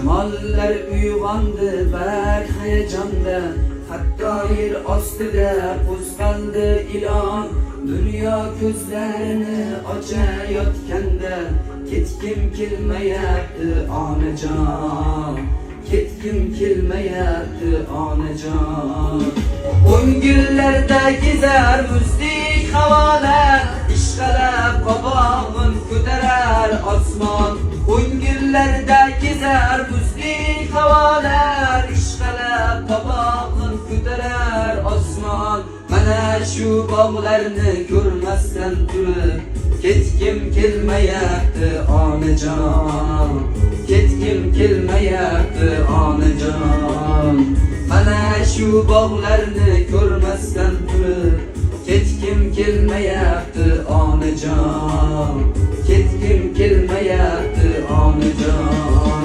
Shamoller uyg'ondi bak hayajonda, hatto yer ostida qo'zg'aldi ilon. Dunyo ko'zlarini ochayotganda, ketgim kelmayapti onajon, ketgim kelmayapti onajon. O'ngillarda kezar muzdek havolar, ishqalab qobog'in ko'tarar osmon. O'ngillarda kezar muzdek havolar, ishqalab qobog'in ko'tarar osmon. Mana shu bog'larni ko'rmasdan turib, ketgim kelmayapti onajon, ketgim kelmayapti onajon. Mana shu bog'larni ko'rmasdan turib, ketgim kelmayapti onajon, ketgim kelmayapti onajon.